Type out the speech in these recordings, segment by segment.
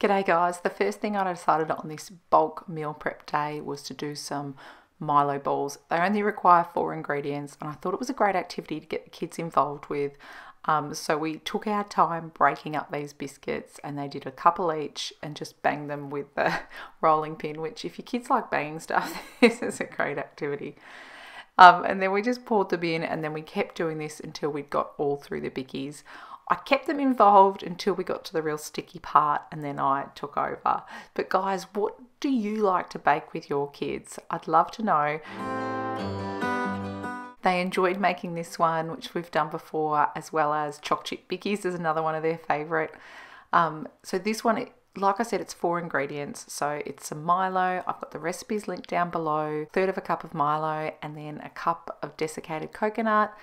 G'day guys, the first thing I decided on this bulk meal prep day was to do some Milo balls. They only require 4 ingredients and I thought it was a great activity to get the kids involved with. So we took our time breaking up these biscuits and they did a couple each and just banged them with the rolling pin, which if your kids like banging stuff, this is a great activity. And then we just poured them in and then we kept doing this until we'd got all through the bickies. I kept them involved until we got to the real sticky part and then I took over. But guys, what do you like to bake with your kids? I'd love to know. They enjoyed making this one, which we've done before, as well as choc chip bickies is another one of their favourite. So this one, like I said, it's 4 ingredients. So it's some Milo. I've got the recipes linked down below. 1/3 of a cup of Milo and then a cup of desiccated coconut.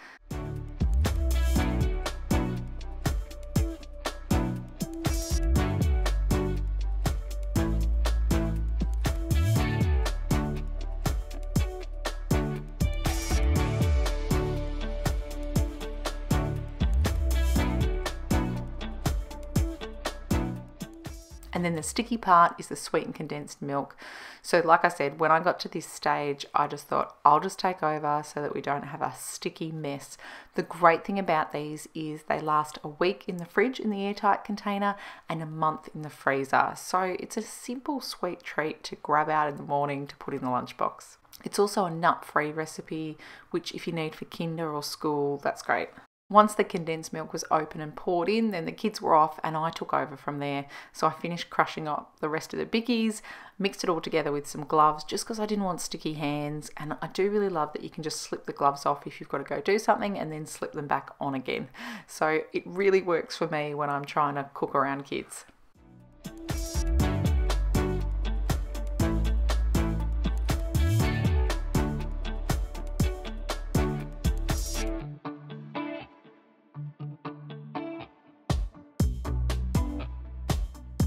And then the sticky part is the sweetened condensed milk. So like I said, when I got to this stage, I just thought I'll just take over so that we don't have a sticky mess. The great thing about these is they last a week in the fridge in the airtight container and a month in the freezer. So it's a simple sweet treat to grab out in the morning to put in the lunchbox. It's also a nut-free recipe, which if you need for kinder or school, that's great. Once the condensed milk was open and poured in, then the kids were off and I took over from there. So I finished crushing up the rest of the bickies, mixed it all together with some gloves just because I didn't want sticky hands. And I do really love that you can just slip the gloves off if you've got to go do something and then slip them back on again. So it really works for me when I'm trying to cook around kids.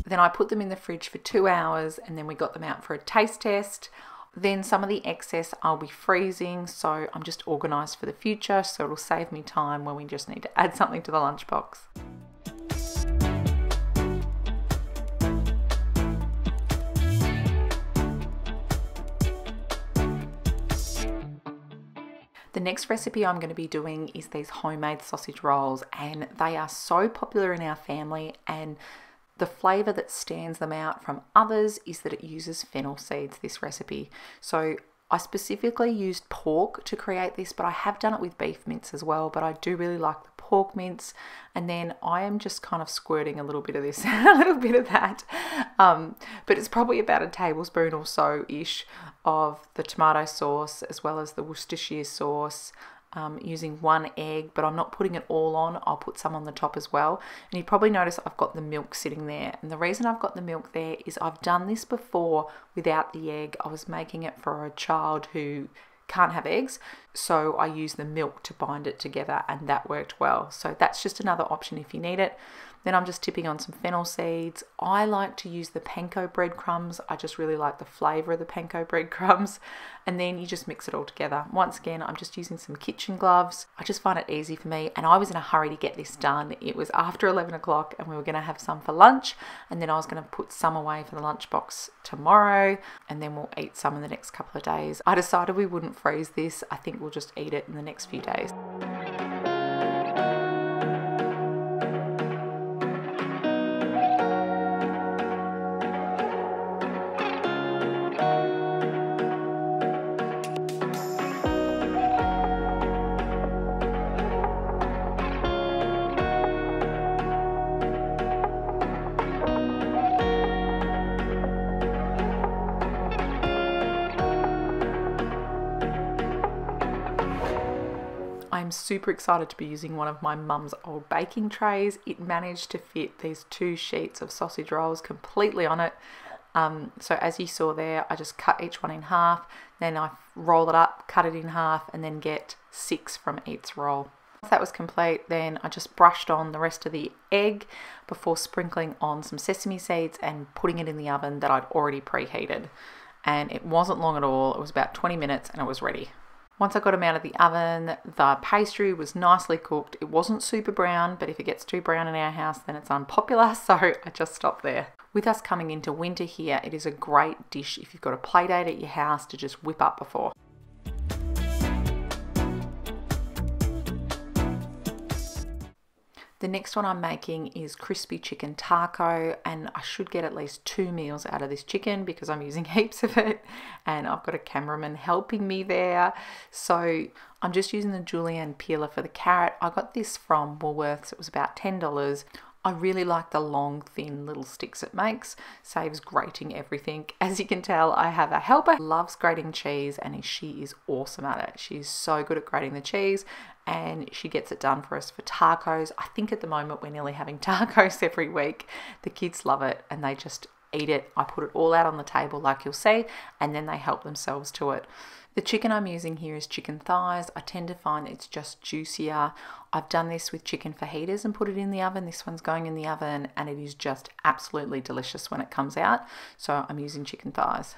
Then I put them in the fridge for 2 hours and then we got them out for a taste test. Then some of the excess I'll be freezing, so I'm just organised for the future, so it'll save me time when we just need to add something to the lunchbox. The next recipe I'm going to be doing is these homemade sausage rolls, and they are so popular in our family, and the flavour that stands them out from others is that it uses fennel seeds, this recipe. So I specifically used pork to create this, but I have done it with beef mince as well, but I do really like the pork mince. And then I am just kind of squirting a little bit of this, a little bit of that. But it's probably about a tablespoon or so-ish of the tomato sauce, as well as the Worcestershire sauce, using 1 egg, but I'm not putting it all on. I'll put some on the top as well. And you probably notice I've got the milk sitting there. And the reason I've got the milk there is I've done this before without the egg. I was making it for a child who can't have eggs, so I used the milk to bind it together and that worked well. So that's just another option if you need it. Then I'm just tipping on some fennel seeds. I like to use the panko breadcrumbs. I just really like the flavour of the panko breadcrumbs. And then you just mix it all together. Once again, I'm just using some kitchen gloves. I just find it easy for me. And I was in a hurry to get this done. It was after 11 o'clock and we were going to have some for lunch. And then I was going to put some away for the lunchbox tomorrow. And then we'll eat some in the next couple of days. I decided we wouldn't freeze this. I think we'll just eat it in the next few days. I'm super excited to be using one of my mum's old baking trays. It managed to fit these 2 sheets of sausage rolls completely on it. So as you saw there, I just cut each one in half, then I roll it up, cut it in half, and then get 6 from each roll. Once that was complete, then I just brushed on the rest of the egg before sprinkling on some sesame seeds and putting it in the oven that I'd already preheated. And it wasn't long at all. It was about 20 minutes and it was ready. Once I got them out of the oven, the pastry was nicely cooked. It wasn't super brown, but if it gets too brown in our house, then it's unpopular, so I just stopped there. With us coming into winter here, it is a great dish if you've got a play date at your house to just whip up before. The next one I'm making is crispy chicken taco, and I should get at least 2 meals out of this chicken because I'm using heaps of it and I've got a cameraman helping me there. So I'm just using the julienne peeler for the carrot. I got this from Woolworths. It was about $10. I really like the long, thin little sticks it makes. Saves grating everything. As you can tell, I have a helper who loves grating cheese and she is awesome at it. She's so good at grating the cheese and she gets it done for us for tacos. I think at the moment we're nearly having tacos every week. The kids love it and they just eat it. I put it all out on the table like you'll see, and then they help themselves to it. The chicken I'm using here is chicken thighs. I tend to find it's just juicier. I've done this with chicken fajitas and put it in the oven. This one's going in the oven and it is just absolutely delicious when it comes out. So I'm using chicken thighs.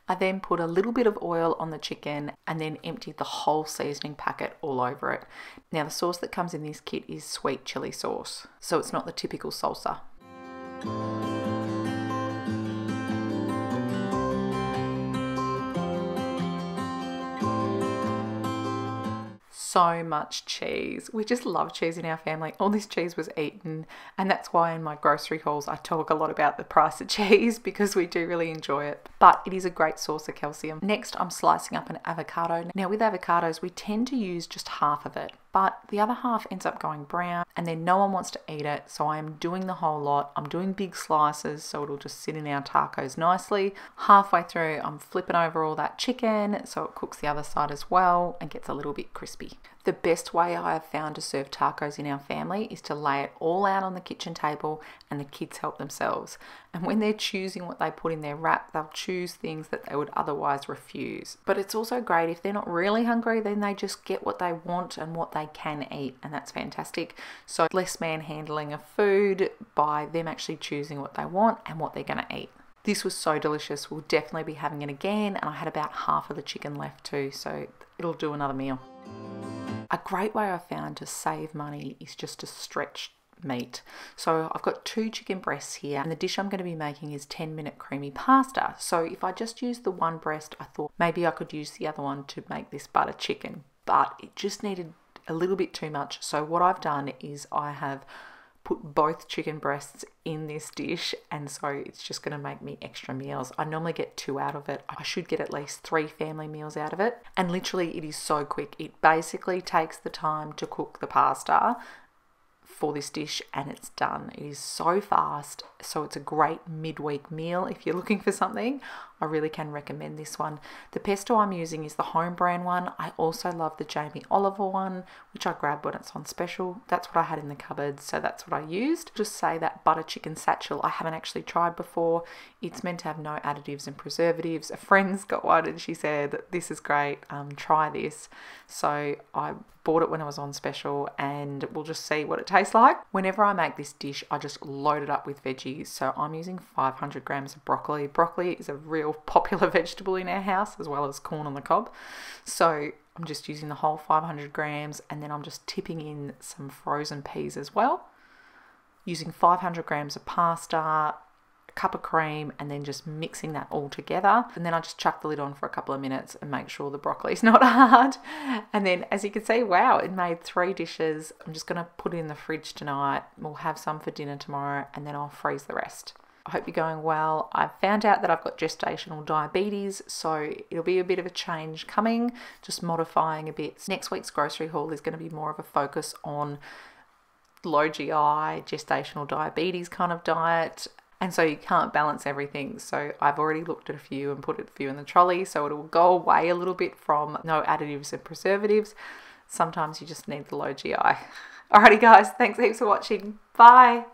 I then put a little bit of oil on the chicken and then emptied the whole seasoning packet all over it. Now the sauce that comes in this kit is sweet chili sauce, so it's not the typical salsa. So much cheese. We just love cheese in our family. All this cheese was eaten, and that's why in my grocery hauls I talk a lot about the price of cheese because we do really enjoy it. But it is a great source of calcium. Next, I'm slicing up an avocado. Now with avocados, we tend to use just half of it, but the other half ends up going brown and then no one wants to eat it. So I am doing the whole lot. I'm doing big slices so it'll just sit in our tacos nicely. Halfway through, I'm flipping over all that chicken so it cooks the other side as well and gets a little bit crispy. The best way I have found to serve tacos in our family is to lay it all out on the kitchen table and the kids help themselves. And when they're choosing what they put in their wrap, they'll choose things that they would otherwise refuse. But it's also great if they're not really hungry, then they just get what they want and what they can eat, and that's fantastic. So less manhandling of food by them actually choosing what they want and what they're going to eat. This was so delicious. We'll definitely be having it again, and I had about half of the chicken left too, so it'll do another meal. A great way I've found to save money is just to stretch meat. So I've got 2 chicken breasts here, and the dish I'm going to be making is 10-minute creamy pasta. So if I just use the one breast, I thought maybe I could use the other one to make this butter chicken, but it just needed a little bit too much. So what I've done is I have put both chicken breasts in this dish, and so it's just going to make me extra meals. I normally get 2 out of it. I should get at least 3 family meals out of it, and literally it is so quick. It basically takes the time to cook the pasta for this dish and it's done. It is so fast, so it's a great midweek meal if you're looking for something. I really can recommend this one. The pesto I'm using is the home brand one. I also love the Jamie Oliver one, which I grab when it's on special. That's what I had in the cupboard, so that's what I used. Just say that butter chicken satchel I haven't actually tried before. It's meant to have no additives and preservatives. A friend's got one and she said, this is great, try this. So I bought it when it was on special and we'll just see what it tastes like. Whenever I make this dish, I just load it up with veggies. So I'm using 500 grams of broccoli. Broccoli is a real popular vegetable in our house, as well as corn on the cob. So I'm just using the whole 500 grams and then I'm just tipping in some frozen peas as well. Using 500 grams of pasta, cup of cream, and then just mixing that all together, and then I just chuck the lid on for a couple of minutes and make sure the broccoli's not hard. And then as you can see, wow, it made 3 dishes. I'm just going to put it in the fridge tonight. We'll have some for dinner tomorrow and then I'll freeze the rest. I hope you're going well. I've found out that I've got gestational diabetes, so it'll be a bit of a change coming, just modifying a bit. Next week's grocery haul is going to be more of a focus on low GI, gestational diabetes kind of diet. And so you can't balance everything. So I've already looked at a few and put a few in the trolley. So it will go away a little bit from no additives and preservatives. Sometimes you just need the low GI. Alrighty guys, thanks heaps for watching. Bye.